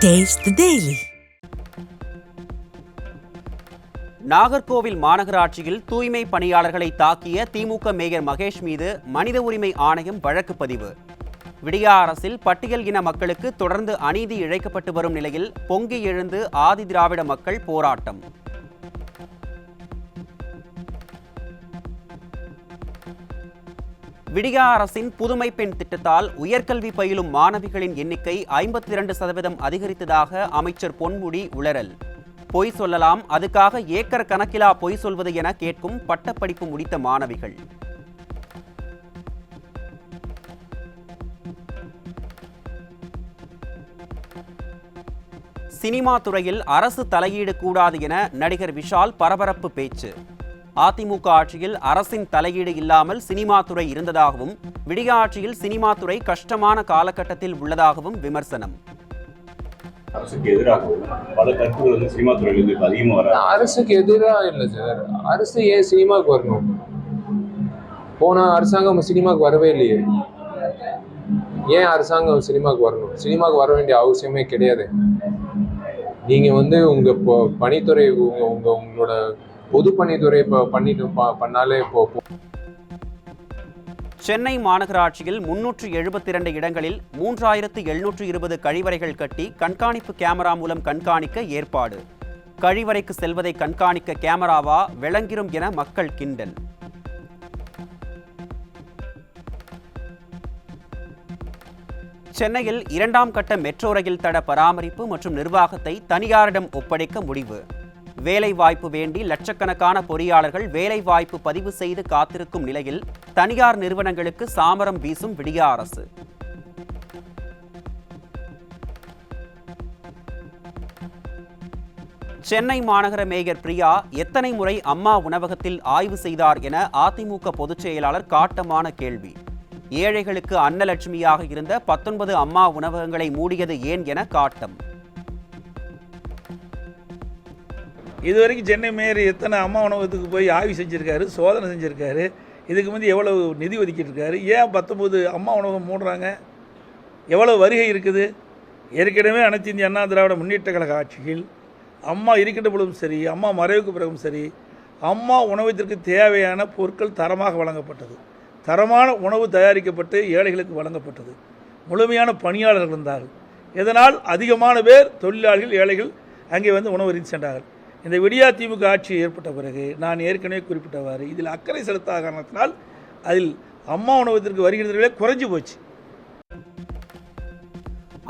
Taste the Daily. Nagercoil மாநகராட்சியில் தூய்மை பணியாளர்களை தாக்கிய திமுக மேயர் மகேஷ் மீது மனித உரிமை ஆணையம் வழக்கு பதிவு. விடியா அரசில் பட்டியல் இன மக்களுக்கு தொடர்ந்து அநீதி இழைக்கப்பட்டு வரும் நிலையில் பொங்கி எழுந்து ஆதி திராவிட மக்கள் போராட்டம். விடியா அரசின் புதுமை பெண் திட்டத்தால் உயர்கல்வி பயிலும் மாணவிகளின் எண்ணிக்கை 52% அதிகரித்ததாக அமைச்சர் பொன்முடி உளறல். பொய் சொல்லலாம், அதுக்காக ஏக்கர் கணக்கிலா பொய் சொல்வது என கேட்கும் பட்டப்படிப்பு முடித்த மாணவிகள். சினிமா துறையில் அரசு தலையீடு கூடாது என நடிகர் விஷால் பரபரப்பு பேச்சு. அதிமுக ஆட்சியில் அரசின் தலையீடு இல்லாமல் சினிமா துறை இருந்ததாகவும் விடியா ஆட்சியில் சினிமா துறை கஷ்டமான காலகட்டத்தில் உள்ளதாகவும் விமர்சனம். அரசுக்கு எதிராகவும் பல கருத்துக்கள் வந்து சினிமா துறையிலிருந்து அதிகமாக வர. அரசுக்கு எதிராக இல்லை சார், அரசு ஏன் சினிமாவுக்கு வரணும்? போன அரசாங்கம் சினிமாவுக்கு வரவே இல்லையே, ஏன் அரசாங்கம் சினிமாவுக்கு வரணும்? சினிமாவுக்கு வர வேண்டிய அவசியமே கிடையாது. நீங்க வந்து உங்க பணித்துறை உங்களோட பொதுப்பணித்துறை பண்ணாலே சென்னை மாநகராட்சியில் 372 இடங்களில் 3720 கழிவறைகள் கட்டி கண்காணிப்பு கேமரா மூலம் கண்காணிக்க ஏற்பாடு. கழிவறைக்கு செல்வதை கண்காணிக்க கேமராவா விளங்கிரும் என மக்கள் கிண்டல். சென்னையில் 2ஆம் கட்ட மெட்ரோ ரயில் தட பராமரிப்பு மற்றும் நிர்வாகத்தை தனியாரிடம் ஒப்படைக்க முடிவு. வேலைவாய்ப்பு வேண்டி லட்சக்கணக்கான பொறியாளர்கள் வேலைவாய்ப்பு பதிவு செய்து காத்திருக்கும் நிலையில் தனியார் நிறுவனங்களுக்கு சாமரம் வீசும் விடியா அரசு. சென்னை மாநகர மேயர் பிரியா எத்தனை முறை அம்மா உணவகத்தில் ஆய்வு செய்தார் என அதிமுக பொதுச் செயலாளர் காட்டமான கேள்வி. ஏழைகளுக்கு அன்னலட்சுமியாக இருந்த 19 அம்மா உணவகங்களை மூடியது ஏன் என காட்டம். இதுவரைக்கும் சென்னை மேயர் எத்தனை அம்மா உணவகத்துக்கு போய் ஆய்வு செஞ்சுருக்காரு, சோதனை செஞ்சுருக்காரு, இதுக்கு முந்தி எவ்வளவு நிதி ஒதுக்கியிருக்காரு, ஏன் 19 அம்மா உணவகம் மூடுறாங்க, எவ்வளோ வருகை இருக்குது? ஏற்கனவே அனைத்து இந்திய அண்ணா திராவிட முன்னேற்ற கழக ஆட்சியில் அம்மா இருக்கின்ற பொழுதும் சரி, அம்மா மறைவுக்கு பிறகும் சரி, அம்மா உணவகத்திற்கு தேவையான பொருட்கள் தரமாக வழங்கப்பட்டது. தரமான உணவு தயாரிக்கப்பட்டு ஏழைகளுக்கு வழங்கப்பட்டது. முழுமையான பணியாளர்கள் இருந்தார்கள். இதனால் அதிகமான பேர் தொழிலாளிகள், ஏழைகள் அங்கே வந்து உணவு அருந்தி சென்றார்கள். இந்த விடியா திமுக ஆட்சி ஏற்பட்ட பிறகு நான் ஏற்கனவே குறிப்பிட்டவாறு இதில் அக்கறை செலுத்தாத காரணத்தினால் அதில் அம்மா உணவகத்திற்கு வருகிறவர்களே குறைஞ்சு போச்சு.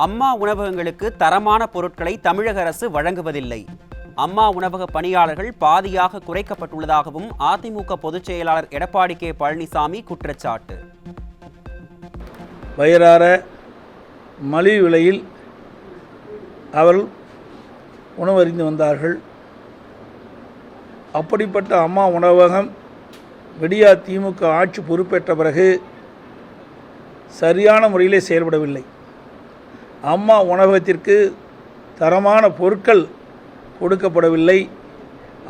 அம்மா உணவகங்களுக்கு தரமான பொருட்களை தமிழக அரசு வழங்குவதில்லை. அம்மா உணவக பணியாளர்கள் பாதியாக குறைக்கப்பட்டுள்ளதாகவும் அதிமுக பொதுச் செயலாளர் எடப்பாடி கே பழனிசாமி குற்றச்சாட்டு. வயிறார மலிவு விலையில் அவர்கள் உணவு அருந்தி வந்தார்கள். அப்படிப்பட்ட அம்மா உணவகம் விடியா திமுக ஆட்சி பொறுப்பேற்ற பிறகு சரியான முறையிலே செயல்படவில்லை. அம்மா உணவகத்திற்கு தரமான பொருட்கள் கொடுக்கப்படவில்லை.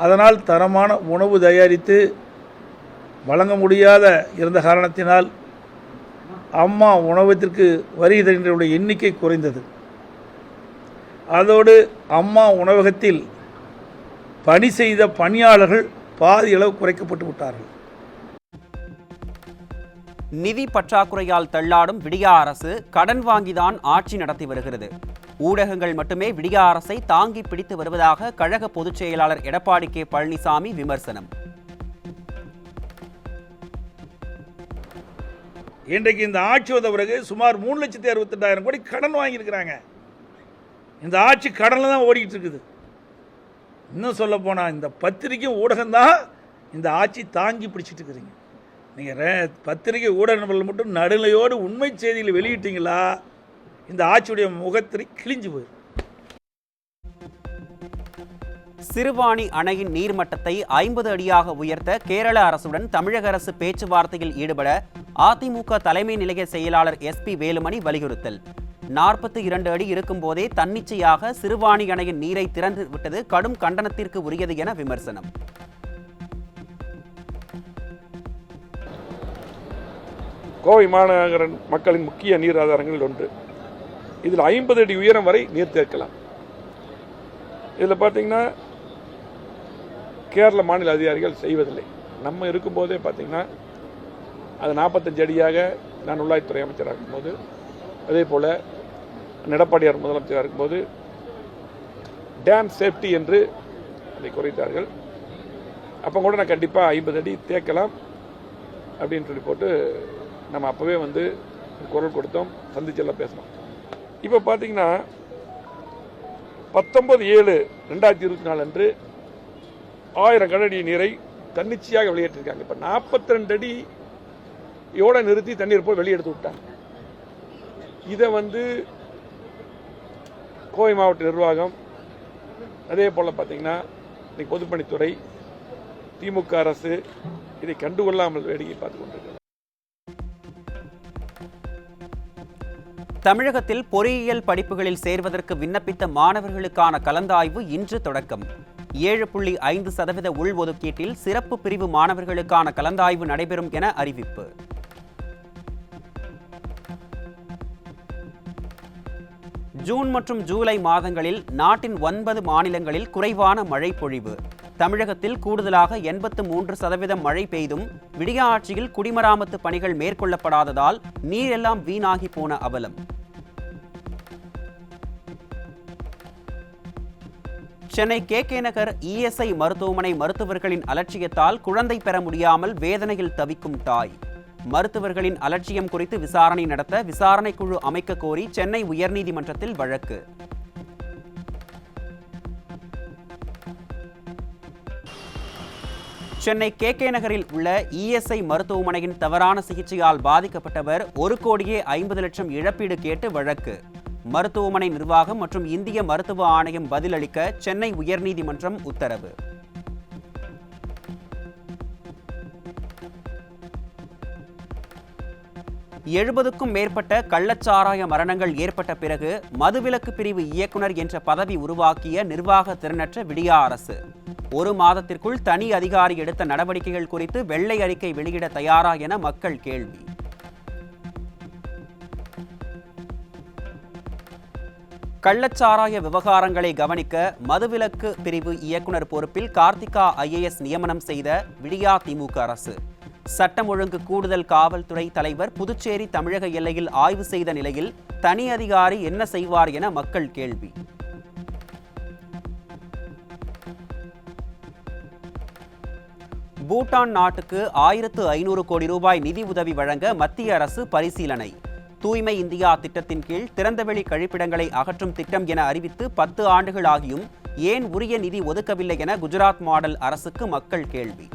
அதனால் தரமான உணவு தயாரித்து வழங்க முடியாத இருந்த காரணத்தினால் அம்மா உணவகத்திற்கு வருகை தருகின்றவருடைய எண்ணிக்கை குறைந்தது. அதோடு அம்மா உணவகத்தில் பணி செய்த பணியாளர்கள் பாதி அளவு குறைக்கப்பட்டு விட்டார்கள். நிதி பற்றாக்குறையால் தள்ளாடும் விடியா அரசு கடன் வாங்கிதான் ஆட்சி நடத்தி வருகிறது. ஊடகங்கள் மட்டுமே விடியா அரசை தாங்கி பிடித்து வருவதாக கழக பொதுச் செயலாளர் எடப்பாடி கே பழனிசாமி விமர்சனம். இன்றைக்கு இந்த ஆட்சி வந்த பிறகு சுமார் 3,68,000 கோடி கடன் வாங்கியிருக்கிறாங்க. இந்த ஆட்சி கடனில் தான் ஓடிக்கிட்டு இருக்குது. இன்னும் சொல்ல போனால் இந்த பத்திரிகை ஊடகம்தான் இந்த ஆட்சி தாங்கி பிடிச்சிட்டு இருக்கிறீங்க. நீங்கள் பத்திரிகை ஊடக நபர்கள் மட்டும் நடுநிலையோடு உண்மை செய்திகளை வெளியிட்டீங்களா இந்த ஆட்சியுடைய முகத்திரை கிழிஞ்சு போயிடும். சிறுவாணி அணையின் நீர்மட்டத்தை 50 அடியாக உயர்த்த கேரள அரசுடன் தமிழக அரசு பேச்சுவார்த்தையில் ஈடுபட அதிமுக தலைமை நிலைய செயலாளர் SP வேலுமணி வலியுறுத்தல். 42 அடி இருக்கும் போதே தன்னிச்சையாக சிறுவாணி அணையின் நீரை திறந்து விட்டது கடும் கண்டனத்திற்கு உரியது என விமர்சனம். கோவை மாநகர மக்களின் முக்கிய நீர் ஆதாரங்களில் ஒன்று. இதில் 50 அடி உயரம் வரை நீர் தேக்கலாம். இதில் பார்த்தீங்கன்னா கேரள மாநில அதிகாரிகள் செய்வதில்லை. நம்ம இருக்கும்போதே பார்த்தீங்கன்னா அது 45 அடியாக நான் உள்ளாட்சித்துறை அமைச்சராக இருக்கும்போது, அதே போல் எடப்பாடியார் முதலமைச்சராக இருக்கும்போது டேம் சேஃப்டி என்று அதை குறைத்தார்கள். அப்போ கூட நான் கண்டிப்பாக 50 அடி தேக்கலாம் அப்படின்னு சொல்லி போட்டு நம்ம அப்போவே வந்து குரல் கொடுத்தோம், சந்திச்செல்லாம் பேசணும். இப்போ பார்த்தீங்கன்னா 19/7/2024 அன்று 1000 கனஅடி நீரை தன்னிச்சையாக வெளியேற்றிருக்காங்க. இப்போ 42 அடியோட நிறுத்தி தண்ணீர் போய் வெளியெடுத்து விட்டாங்க. இதை வந்து கோவை மாவட்ட நிர்வாகம், அதே போல் பார்த்தீங்கன்னா இன்னைக்கு பொதுப்பணித்துறை, திமுக அரசு இதை கண்டுகொள்ளாமல் வேடிக்கை பார்த்துக் கொண்டிருக்கிறது. தமிழகத்தில் பொறியியல் படிப்புகளில் சேர்வதற்கு விண்ணப்பித்த மாணவர்களுக்கான கலந்தாய்வு இன்று தொடக்கம். 7.5% உள்ஒதுக்கீட்டில் சிறப்பு பிரிவு மாணவர்களுக்கான கலந்தாய்வு நடைபெறும் என அறிவிப்பு. ஜூன் மற்றும் ஜூலை மாதங்களில் நாட்டின் 9 மாநிலங்களில் குறைவான மழை பொழிவு. தமிழகத்தில் கூடுதலாக 83% மழை பெய்தும் விடிய ஆட்சியில் குடிமராமத்து பணிகள் மேற்கொள்ளப்படாததால் நீரெல்லாம் வீணாகி போன அவலம். சென்னை KK நகர் ESI மருத்துவமனை மருத்துவர்களின் அலட்சியத்தால் குழந்தை பெற முடியாமல் வேதனையில் தவிக்கும் தாய். மருத்துவர்களின் அலட்சியம் குறித்து விசாரணை நடத்த விசாரணை குழு அமைக்க கோரி சென்னை உயர்நீதிமன்றத்தில் வழக்கு. சென்னை KK நகரில் உள்ள ESI மருத்துவமனையின் தவறான சிகிச்சையால் பாதிக்கப்பட்டவர் 1,50,00,000 இழப்பீடு கேட்டு வழக்கு. மருத்துவமனை நிர்வாகம் மற்றும் இந்திய மருத்துவ ஆணையம் பதிலளிக்க சென்னை உயர்நீதிமன்றம் உத்தரவு. எழுபதுக்கும் மேற்பட்ட கள்ளச்சாராய மரணங்கள் ஏற்பட்ட பிறகு மதுவிலக்கு பிரிவு இயக்குனர் என்ற பதவி உருவாக்கிய நிர்வாக திறனற்ற விடியா அரசு 1 மாதத்திற்குள் தனி அதிகாரி எடுத்த நடவடிக்கைகள் குறித்து வெள்ளை அறிக்கை வெளியிட தயாரா என மக்கள் கேள்வி. கள்ளச்சாராய விவகாரங்களை கவனிக்க மதுவிலக்கு பிரிவு இயக்குனர் பொறுப்பில் கார்த்திகா IAS நியமனம் செய்த விடியா திமுக அரசு. சட்டம் ஒழுங்கு கூடுதல் காவல்துறை தலைவர் புதுச்சேரி தமிழக எல்லையில் ஆய்வு செய்த நிலையில் தனி அதிகாரி என்ன செய்வார் என மக்கள் கேள்வி. பூட்டான் நாட்டுக்கு 1500 கோடி ரூபாய் நிதி உதவி வழங்க மத்திய அரசு பரிசீலனை. தூய்மை இந்தியா திட்டத்தின் கீழ் திறந்தவெளி கழிப்பிடங்களை அகற்றும் திட்டம் என அறிவித்து 10 ஆண்டுகள் ஆகியும் ஏன் உரிய நிதி ஒதுக்கவில்லை என குஜராத் மாடல் அரசுக்கு மக்கள் கேள்வி.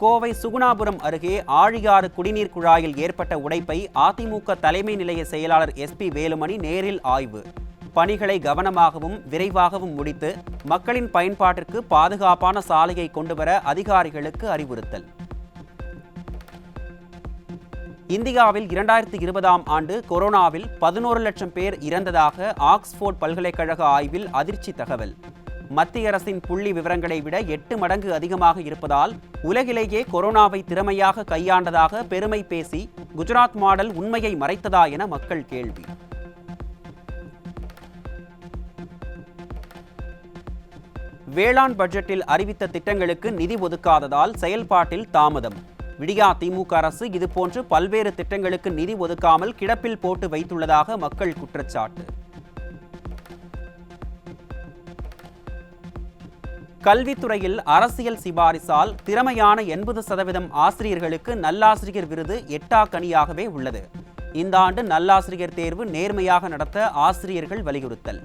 கோவை சுகுணாபுரம் அருகே ஆழியாறு குடிநீர் குழாயில் ஏற்பட்ட உடைப்பை அதிமுக தலைமை நிலைய செயலாளர் SP வேலுமணி நேரில் ஆய்வு. பணிகளை கவனமாகவும் விரைவாகவும் முடித்து மக்களின் பயன்பாட்டிற்கு பாதுகாப்பான சாலையை கொண்டுவர அதிகாரிகளுக்கு அறிவுறுத்தல். இந்தியாவில் 2020ஆம் ஆண்டு கொரோனாவில் 11 லட்சம் பேர் இறந்ததாக ஆக்ஸ்போர்ட் பல்கலைக்கழக ஆய்வில் அதிர்ச்சி தகவல். மத்திய அரசின் புள்ளி விவரங்களை விட 8 மடங்கு அதிகமாக இருப்பதால் உலகிலேயே கொரோனாவை திறமையாக கையாண்டதாக பெருமை பேசி குஜராத் மாடல் உண்மையை மறைத்ததா என மக்கள் கேள்வி. வேளாண் பட்ஜெட்டில் அறிவித்த திட்டங்களுக்கு நிதி ஒதுக்காததால் செயல்பாட்டில் தாமதம். விடியா திமுக அரசு இதுபோன்று பல்வேறு திட்டங்களுக்கு நிதி ஒதுக்காமல் கிடப்பில் போட்டு வைத்துள்ளதாக மக்கள் குற்றச்சாட்டு. கல்வித்துறையில் அரசியல் சிபாரிசால் திறமையான 80% ஆசிரியர்களுக்கு நல்லாசிரியர் விருது எட்டாக்கனியாகவே உள்ளது. இந்த ஆண்டு நல்லாசிரியர் தேர்வு நேர்மையாக நடத்த ஆசிரியர்கள் வலியுறுத்தல்.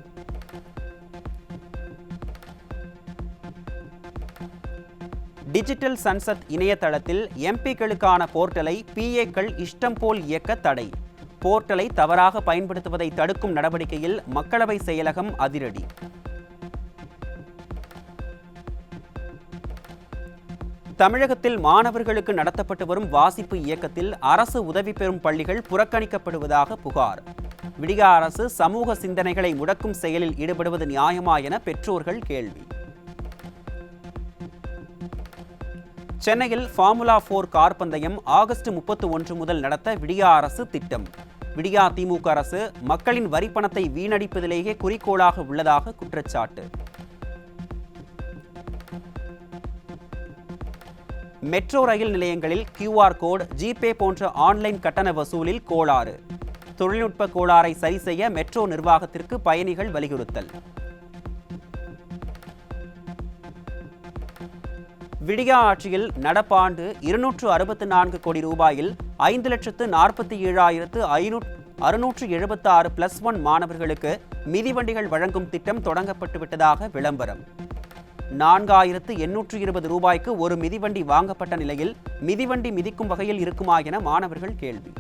டிஜிட்டல் சன்சத் இணையதளத்தில் MP-க்களுக்கான போர்ட்டலை PA-க்கள் இஷ்டம் போல் இயக்க தடை. போர்ட்டலை தவறாக பயன்படுத்துவதை தடுக்கும் நடவடிக்கையில் மக்களவை செயலகம் அதிரடி. தமிழகத்தில் மாணவர்களுக்கு நடத்தப்பட்டு வரும் வாசிப்பு இயக்கத்தில் அரசு உதவி பெறும் பள்ளிகள் புறக்கணிக்கப்படுவதாக புகார். விடியா அரசு சமூக சிந்தனைகளை முடக்கும் செயலில் ஈடுபடுவது நியாயமா என பெற்றோர்கள் கேள்வி. சென்னையில் ஃபார்முலா 4 கார் பந்தயம் ஆகஸ்ட் 31 முதல் நடத்த விடியா அரசு திட்டம். விடியா திமுக அரசு மக்களின் வரிப்பணத்தை வீணடிப்பதிலேயே குறிக்கோளாக உள்ளதாக குற்றச்சாட்டு. மெட்ரோ ரயில் நிலையங்களில் QR கோட், ஜிபே போன்ற ஆன்லைன் கட்டண வசூலில் கோளாறு. தொழில்நுட்ப கோளாறை சரி செய்ய மெட்ரோ நிர்வாகத்திற்கு பயணிகள் வலியுறுத்தல். விடியா ஆட்சியில் நடப்பாண்டு 264 கோடி ரூபாயில் 5,47,676 +1 மாணவர்களுக்கு மிதிவண்டிகள் வழங்கும் திட்டம் தொடங்கப்பட்டு விட்டதாக விளம்பரம். 4,820 ரூபாய்க்கு ஒரு மிதிவண்டி வாங்கப்பட்ட நிலையில் மிதிவண்டி மிதிக்கும் வகையில் இருக்குமா என மாணவர்கள் கேள்வி.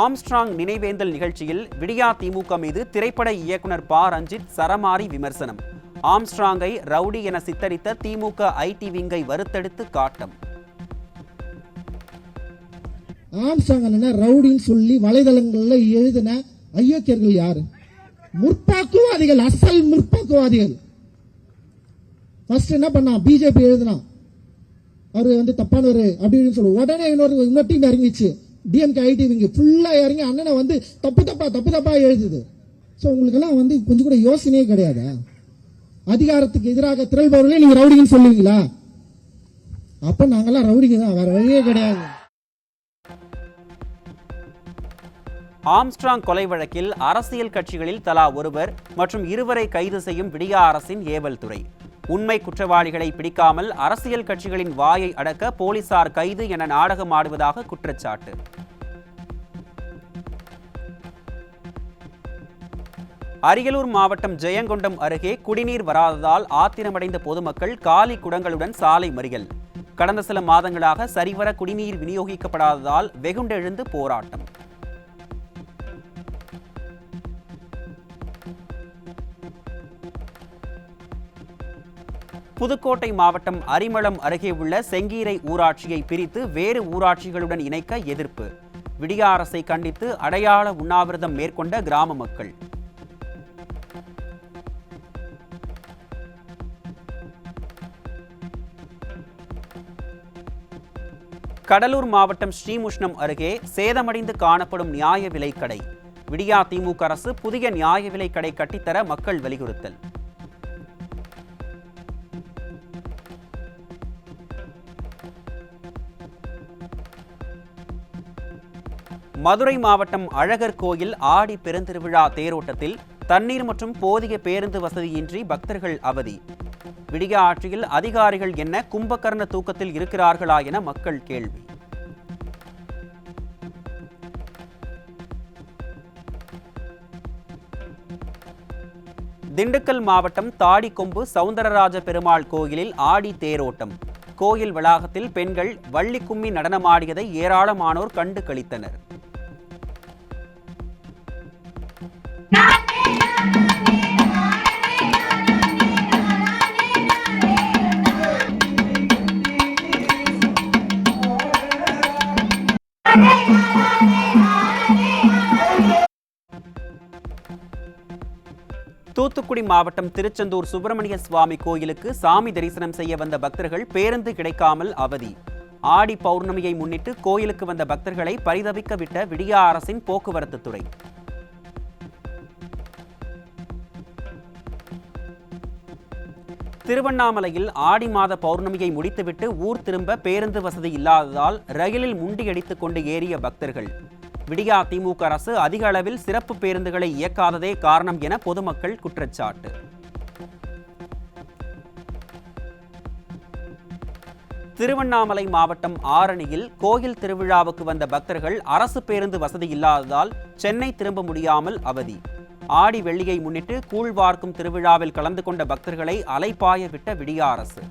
ஆம்ஸ்ட்ராங் நினைவேந்தல் நிகழ்ச்சியில் விடியா திமுக மீது திரைப்பட இயக்குனர் ப. ரஞ்சித் சரமாரி விமர்சனம். ஆம்ஸ்ட்ராங்கை ரவுடி என சித்தரித்த திமுக ஐடி விங்கை வறுத்தெடுத்து காட்டம். ஆம்ஸ்ட்ராங் ரவுடின்னு சொல்லி வலைதளங்கள்ல எழுதின ஐயோக்கியர்கள் யாரு? முற்போக்குவாதிகள், அசல் முற்போக்குவாதிகள். ஃபர்ஸ்ட் என்ன பண்ணா, பிஜேபி எழுதினா அவரு தப்பானவர் அப்படின்னு சொல்லுவோம். உடனே இன்னொரு டீம் இறங்கிச்சு, டிஎம்கே ஐடி விங்க ஃபுல்லா இறங்கி அண்ணனை தப்பு தப்பா எழுதுது. ஸோ உங்களுக்கு எல்லாம் கொஞ்சம் கூட யோசனையே கிடையாது. அதிகாரத்துக்கு எதிராக திரள்பவர்களே நீங்க ரவுடிங்கன்னு சொல்லுவீங்களா? அப்ப நாங்கெல்லாம் ரவுடிங்க தான், வேற வழியே கிடையாது. ஆம்ஸ்ட்ராங் கொலை வழக்கில் அரசியல் கட்சிகளில் தலா ஒருவர் மற்றும் 2 கைது செய்யும் விடியா அரசின் ஏவல் துறை. உண்மை குற்றவாளிகளை பிடிக்காமல் அரசியல் கட்சிகளின் வாயை அடக்க போலீசார் கைது என நாடகம் ஆடுவதாக குற்றச்சாட்டு. அரியலூர் மாவட்டம் ஜெயங்கொண்டம் அருகே குடிநீர் வராததால் ஆத்திரமடைந்த பொதுமக்கள் காலி குடங்களுடன் சாலை மறியல். கடந்த சில மாதங்களாக சரிவர குடிநீர் விநியோகிக்கப்படாததால் வெகுண்டெழுந்து போராட்டம். புதுக்கோட்டை மாவட்டம் அரிமளம் அருகே உள்ள செங்கீரை ஊராட்சியை பிரித்து வேறு ஊராட்சிகளுடன் இணைக்க எதிர்ப்பு. விடியா அரசை கண்டித்து அடையாள உண்ணாவிரதம் மேற்கொண்ட கிராம மக்கள். கடலூர் மாவட்டம் ஸ்ரீமுஷ்ணம் அருகே சேதமடைந்து காணப்படும் நியாய விலைக் கடை. விடியா திமுக அரசு புதிய நியாய விலைக் கடை கட்டித்தர மக்கள் வலியுறுத்தல். மதுரை மாவட்டம் அழகர் கோயில் ஆடி பெருந்திருவிழா தேரோட்டத்தில் தண்ணீர் மற்றும் போதிய பேருந்து வசதியின்றி பக்தர்கள் அவதி. விடியா ஆட்சியில் அதிகாரிகள் என்ன கும்பகர்ண தூக்கத்தில் இருக்கிறார்களா என மக்கள் கேள்வி. திண்டுக்கல் மாவட்டம் தாடிக்கொம்பு சவுந்தரராஜ பெருமாள் கோயிலில் ஆடி தேரோட்டம். கோயில் வளாகத்தில் பெண்கள் வள்ளி கும்மி நடனமாடியதை ஏராளமானோர் கண்டு களித்தனர். தூத்துக்குடி மாவட்டம் திருச்செந்தூர் சுப்பிரமணிய சுவாமி கோயிலுக்கு சாமி தரிசனம் செய்ய வந்த பக்தர்கள் பேருந்து கிடைக்காமல் அவதி. ஆடி பௌர்ணமியை முன்னிட்டு கோயிலுக்கு வந்த பக்தர்களை பரிதவிக்க விட்ட விடியா அரசின் போக்குவரத்து துறை. திருவண்ணாமலையில் ஆடி மாத பௌர்ணமியை முடித்துவிட்டு ஊர் திரும்ப பேருந்து வசதி இல்லாததால் ரயிலில் முண்டியடித்துக் கொண்டு ஏறிய பக்தர்கள். விடியா திமுக அரசு அதிக அளவில் சிறப்பு பேருந்துகளை இயக்காததே காரணம் என பொதுமக்கள் குற்றச்சாட்டு. திருவண்ணாமலை மாவட்டம் ஆரணியில் கோயில் திருவிழாவுக்கு வந்த பக்தர்கள் அரசு பேருந்து வசதி இல்லாததால் சென்னை திரும்ப முடியாமல் அவதி. ஆடி வெள்ளியை முன்னிட்டு கூழ்வார்க்கும் திருவிழாவில் கலந்து கொண்ட பக்தர்களை அலைபாய விட்ட விடியா அரசு.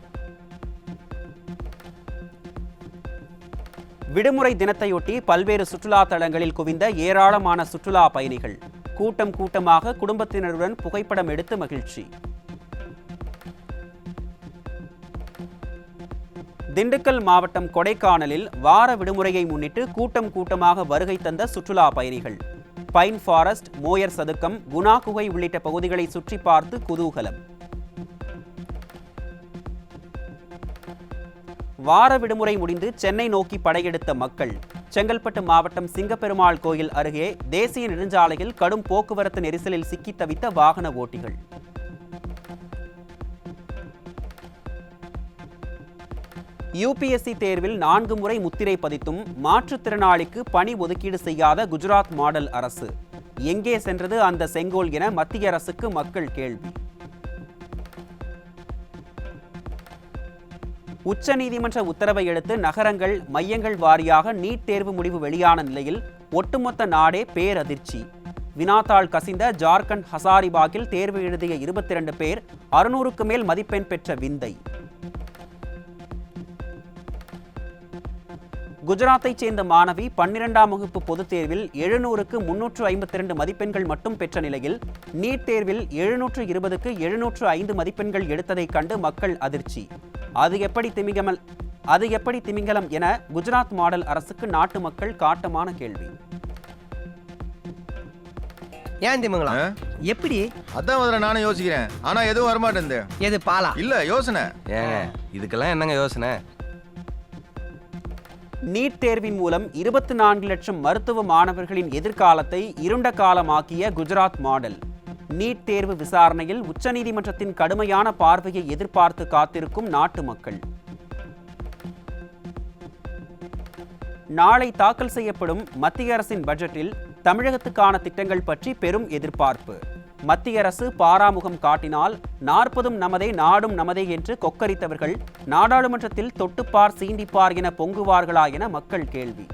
விடுமுறை தினத்தையொட்டி பல்வேறு சுற்றுலா தலங்களில் குவிந்த ஏராளமான சுற்றுலா பயணிகள். கூட்டம் கூட்டமாக குடும்பத்தினருடன் புகைப்படம் எடுத்து மகிழ்ச்சி. திண்டுக்கல் மாவட்டம் கொடைக்கானலில் வார விடுமுறையை முன்னிட்டு கூட்டம் கூட்டமாக வருகை தந்த சுற்றுலா பயணிகள். பைன் ஃபாரஸ்ட், மோயர் சதுக்கம், குணா குகை உள்ளிட்ட பகுதிகளை சுற்றி பார்த்து குதூகலம். வார விடுமுறை முடிந்து சென்னை நோக்கி படையெடுத்த மக்கள். செங்கல்பட்டு மாவட்டம் சிங்கப்பெருமாள் கோயில் அருகே தேசிய நெடுஞ்சாலையில் கடும் போக்குவரத்து நெரிசலில் சிக்கி தவித்த வாகன ஓட்டிகள். யுபிஎஸ்சி தேர்வில் 4 முறை முத்திரை பதித்தும் மாற்றுத்திறனாளிக்கு பணி ஒதுக்கீடு செய்யாத குஜராத் மாடல் அரசு. எங்கே சென்றது அந்த செங்கோல் என மத்திய அரசுக்கு மக்கள் கேள்வி. உச்சநீதிமன்ற உத்தரவை அடுத்து நகரங்கள், மையங்கள் வாரியாக நீட் தேர்வு முடிவு வெளியான நிலையில் ஒட்டுமொத்த நாடே பேரதிர்ச்சி. வினாத்தாள் கசிந்த ஜார்க்கண்ட் ஹசாரிபாகில் தேர்வு எழுதிய 22 பேர் 600க்கு மேல் மதிப்பெண் பெற்ற விந்தை. குஜராத்தைச் சேர்ந்த மாணவி 12ஆம் வகுப்பு பொதுத் தேர்வில் 700க்கு 352 மதிப்பெண்கள் மட்டும் பெற்ற நிலையில் நீட் தேர்வில் 720க்கு 705 மதிப்பெண்கள் எடுத்ததைக் கண்டு மக்கள் அதிர்ச்சி. அது எப்படி திமிங்கலம் என குஜராத் மாடல் அரசுக்கு நாட்டு மக்கள் காட்டமான கேள்வி. ஏன் திமிங்கலம்? எப்படி? அதான் முதல்ல நானும் யோசிக்கிறேன். ஆனா எதுவும் வரமாட்டேன். எது பாலா? இல்ல யோசனை. ஏங்க இதுக்கெல்லாம் என்னங்க யோசனை? நீட் தேர்வின் மூலம் 24 லட்சம் மருத்துவ மாணவர்களின் எதிர்காலத்தை இருண்ட காலமாக்கிய குஜராத் மாடல். நீட் தேர்வு விசாரணையில் உச்சநீதிமன்றத்தின் கடுமையான பார்வையை எதிர்பார்த்து காத்திருக்கும் நாட்டு மக்கள். நாளை தாக்கல் செய்யப்படும் மத்திய அரசின் பட்ஜெட்டில் தமிழகத்துக்கான திட்டங்கள் பற்றி பெரும் எதிர்பார்ப்பு. மத்திய அரசு பாராமுகம் காட்டினால் 40ம் நமதே நாடும் நமதே என்று கொக்கரித்தவர்கள் நாடாளுமன்றத்தில் தொட்டுப்பார் சீண்டிப்பார் என பொங்குவார்களா என மக்கள் கேள்வி.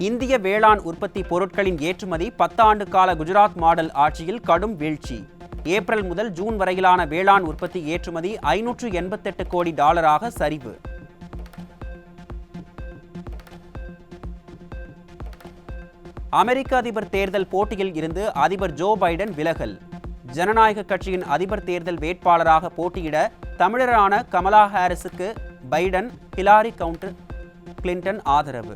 இந்திய வேளாண் உற்பத்தி பொருட்களின் ஏற்றுமதி 10 ஆண்டு கால குஜராத் மாடல் ஆட்சியில் கடும் வீழ்ச்சி. ஏப்ரல் முதல் ஜூன் வரையிலான வேளாண் உற்பத்தி ஏற்றுமதி $588 கோடி சரிவு. அமெரிக்க அதிபர் தேர்தல் போட்டியில் இருந்து அதிபர் ஜோ பைடன் விலகல். ஜனநாயக கட்சியின் அதிபர் தேர்தல் வேட்பாளராக போட்டியிட தமிழரான கமலா ஹாரிஸுக்கு பைடன், ஹிலாரி கிளின்டன் ஆதரவு.